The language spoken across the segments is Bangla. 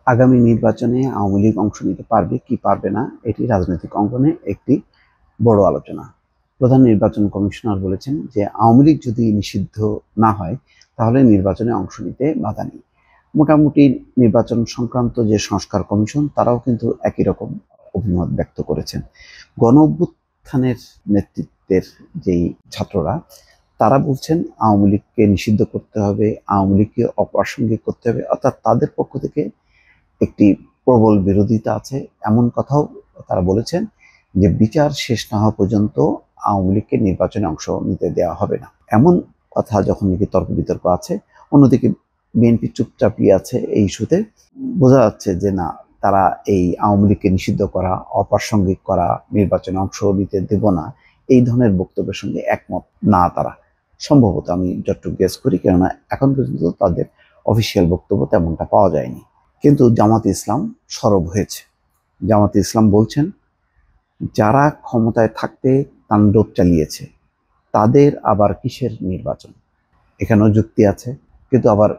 আগামী নির্বাচনে আওয়ামী লীগ অংশ নিতে পারবে কি পারবে না, এটি রাজনৈতিক অঙ্গনে একটি বড় আলোচনা। প্রধান নির্বাচন কমিশনার বলেছেন যে আওয়ামী লীগ যদি নিষিদ্ধ না হয় তাহলে নির্বাচনে অংশ নিতে বাধা নেই। মোটামুটি নির্বাচন সংক্রান্ত যে সংস্কার কমিশন তারাও কিন্তু একই রকম অভিমত ব্যক্ত করেছেন। গণ অভ্যুত্থানের নেতৃত্বের যেই ছাত্ররা তারা বলছেন আওয়ামী লীগকে নিষিদ্ধ করতে হবে, আওয়ামী লীগকে অপ্রাসঙ্গিক করতে হবে, অর্থাৎ তাদের পক্ষ থেকে একটি প্রবল বিরোধিতা আছে। এমন কথাও তারা বলেছেন যে বিচার শেষ না হওয়া পর্যন্ত আওয়ামী লীগকে নির্বাচনে অংশ নিতে দেওয়া হবে না। এমন কথা যখন নাকি তর্ক বিতর্ক আছে, অন্যদিকে বিএনপি চুপচাপই আছে এই ইস্যুতে। বোঝা যাচ্ছে যে না, তারা এই আওয়ামী লীগকে নিষিদ্ধ করা, অপ্রাসঙ্গিক করা, নির্বাচনে অংশ নিতে দেব না, এই ধরনের বক্তব্যের সঙ্গে একমত না তারা। সম্ভবত আমি যতটুকু গেস করি, কেননা এখন পর্যন্ত তাদের অফিসিয়াল বক্তব্য তেমনটা পাওয়া যায়নি। কিন্তু জামাতে ইসলাম সরব হয়েছে। জামাতে ইসলাম বলছেন যারা ক্ষমতায় থাকতে তাণ্ডব চালিয়েছে তাদের আবার কিসের নির্বাচন। এখানেও যুক্তি আছে, কিন্তু আবার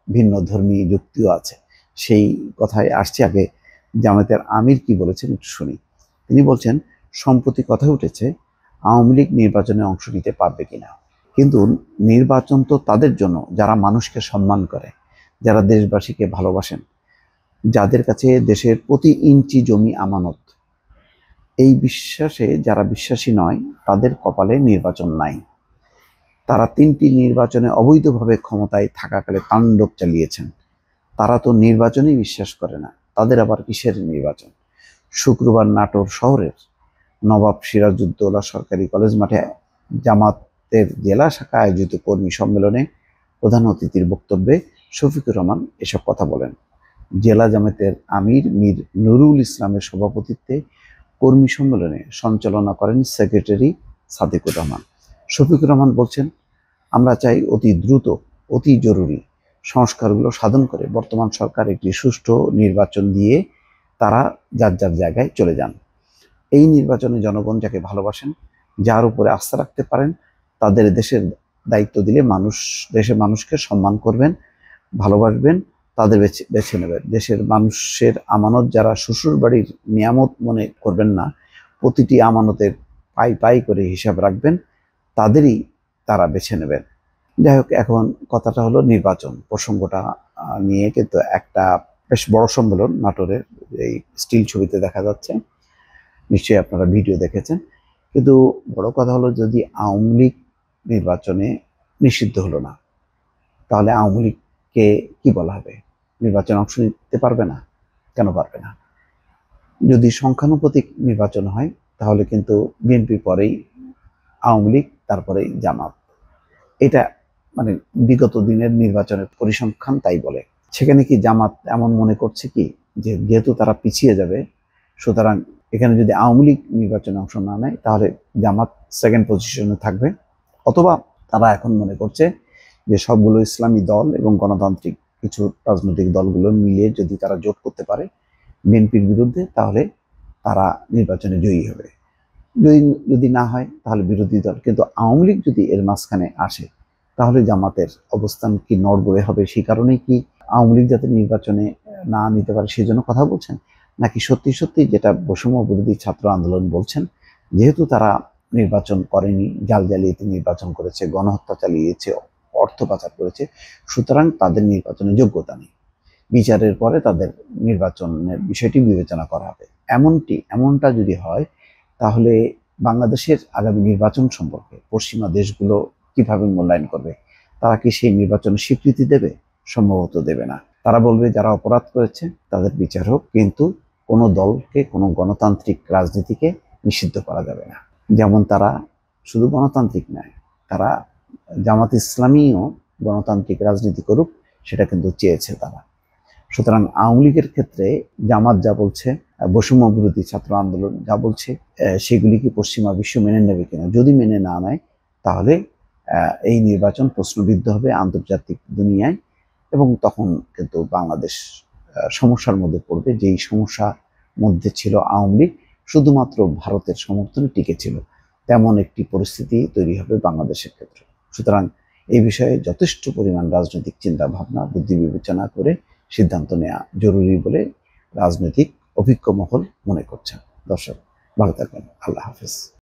ভিন্ন ধর্মী যুক্তিও আছে। সেই কথায় আসছে। আগে জামাতের আমির কি বলেছেন একটু শুনি। তিনি বলছেন সম্প্রতি কথা উঠেছে আওয়ামী লীগ নির্বাচনে অংশ নিতে পারবে কিনা, কিন্তু নির্বাচন তো তাদের জন্য যারা মানুষকে সম্মান করে, যারা দেশবাসীকে ভালোবাসেন, যাদের কাছে দেশের প্রতি ইঞ্চি জমি আমানত। এই বিশ্বাসে যারা বিশ্বাসী নয় তাদের কপালে নির্বাচন নাই। তারা 3টি নির্বাচনে অবৈধভাবে ক্ষমতায় থাকাকালে তাণ্ডব চালিয়েছেন। তারা তো নির্বাচনেই বিশ্বাস করে না, তাদের আবার কিসের নির্বাচন। শুক্রবার নাটোর শহরের নবাব সিরাজউদ্দৌলা সরকারি কলেজ মাঠে জামাতের জেলা শাখা আয়োজিত কর্মী সম্মেলনে প্রধান অতিথির বক্তব্যে শফিকুর রহমান এসব কথা বলেন। জেলা জামাতের আমির মীর নুরুল ইসলামের সভাপতিত্বে কর্মী সম্মেলনে সঞ্চালনা করেন সেক্রেটারি সাদিকুর রহমান। শফিকুর রহমান বলছেন, আমরা চাই অতি দ্রুত, অতি জরুরি সংস্কারগুলো সাধন করে বর্তমান সরকার একটি সুষ্ঠু নির্বাচন দিয়ে তারা যার যার জায়গায় চলে যান। এই নির্বাচনে জনগণ যাকে ভালোবাসেন, যার উপরে আস্থা রাখতে পারেন, তাদের দেশের দায়িত্ব দিলে মানুষ দেশের মানুষকে সম্মান করবেন, ভালোবাসবেন, তাদের বেছে নেবেন। দেশের মানুষের আমানত যারা শ্বশুর বাড়ির নিয়ামত মনে করবেন না, প্রতিটি আমানতের পাই পাই করে হিসাব রাখবেন, তাদেরই তারা বেছে নেবেন। যাই হোক, এখন কথাটা হলো নির্বাচন প্রসঙ্গটা নিয়ে কিন্তু একটা বেশ বড় সম্মেলন নাটোরের এই স্টিল ছবিতে দেখা যাচ্ছে। নিশ্চয়ই আপনারা ভিডিও দেখেছেন। কিন্তু বড় কথা হলো, যদি আওয়ামী লীগ নির্বাচনে নিষিদ্ধ হলো না, তাহলে আওয়ামী লীগকে কি বলা হবে? নির্বাচনে অংশ নিতে পারবে না? কেন পারবে না? যদি সংখ্যানুপাতিক নির্বাচন হয় তাহলে কিন্তু বিএনপি পরেই আওয়ামী লীগ, তারপরেই জামাত। এটা মানে বিগত দিনের নির্বাচনের পরিসংখ্যান তাই বলে। সেখানে কি জামাত এমন মনে করছে কি যে যেহেতু তারা পিছিয়ে যাবে, সুতরাং এখানে যদি আওয়ামী লীগ নির্বাচনে অংশ না নেয় তাহলে জামাত সেকেন্ড পজিশনে থাকবে? অথবা তারা এখন মনে করছে যে সবগুলো ইসলামী দল এবং গণতান্ত্রিক কিছু রাজনৈতিক দলগুলো মিলিয়ে যদি তারা জোট করতে পারে বিএনপির বিরুদ্ধে, তাহলে তারা নির্বাচনে জয়ী হবে। যদি যদি না হয় তাহলে বিরোধী দল। কিন্তু আওয়ামী লীগ যদি এর মাঝখানে আসে তাহলে জামাতের অবস্থান কি নড়বড়ে হবে? সেই কারণেই কি আওয়ামী লীগ যাতে নির্বাচনে না নিতে পারে সেই জন্য কথা বলছেন, নাকি সত্যি সত্যি যেটা বৈষম্য বিরোধী ছাত্র আন্দোলন বলছেন, যেহেতু তারা নির্বাচন করেনি, জাল জালিয়াতি নির্বাচন করেছে, গণহত্যা চালিয়েছে, অর্থ পাচার করেছে, সুতরাং তাদের নির্বাচনে যোগ্যতা নেই, বিচারের পরে তাদের নির্বাচনের বিষয়টি বিবেচনা করা হবে? এমনটা যদি হয় তাহলে বাংলাদেশের আগামী নির্বাচন সম্পর্কে পশ্চিমা দেশগুলো কিভাবে মূল্যায়ন করবে? তারা কি সেই নির্বাচনের স্বীকৃতি দেবে? সম্ভবত দেবে না। তারা বলবে যারা অপরাধ করেছে তাদের বিচার হোক, কিন্তু কোনো দলকে, কোনো গণতান্ত্রিক রাজনীতিকে নিষিদ্ধ করা যাবে না। যেমন তারা শুধু গণতান্ত্রিক নয়, তারা জামাত ইসলামীও গণতান্ত্রিক রাজনীতি করুক, সেটা কিন্তু চেয়েছে তারা। সুতরাং আওয়ামী লীগের ক্ষেত্রে জামাত যা বলছে, বৈষম্য বিরোধী ছাত্র আন্দোলন যা বলছে, সেগুলি কি পশ্চিমা বিশ্ব মেনে নেবে কিনা? যদি মেনে না নেয় তাহলে এই নির্বাচন প্রশ্নবিদ্ধ হবে আন্তর্জাতিক দুনিয়ায়, এবং তখন কিন্তু বাংলাদেশ সমস্যার মধ্যে পড়বে। যেই সমস্যার মধ্যে ছিল আওয়ামী লীগ, শুধুমাত্র ভারতের সমর্থনে টিকে ছিল, তেমন একটি পরিস্থিতি তৈরি হবে বাংলাদেশের ক্ষেত্রে। সুতরাং এই বিষয়ে যথেষ্ট পরিমাণ রাজনৈতিক চিন্তা ভাবনা, বুদ্ধি বিবেচনা করে সিদ্ধান্ত নেওয়া জরুরি বলে রাজনৈতিক অভিজ্ঞ মহল মনে করছেন। দর্শক, ভালো থাকবেন। আল্লাহ হাফেজ।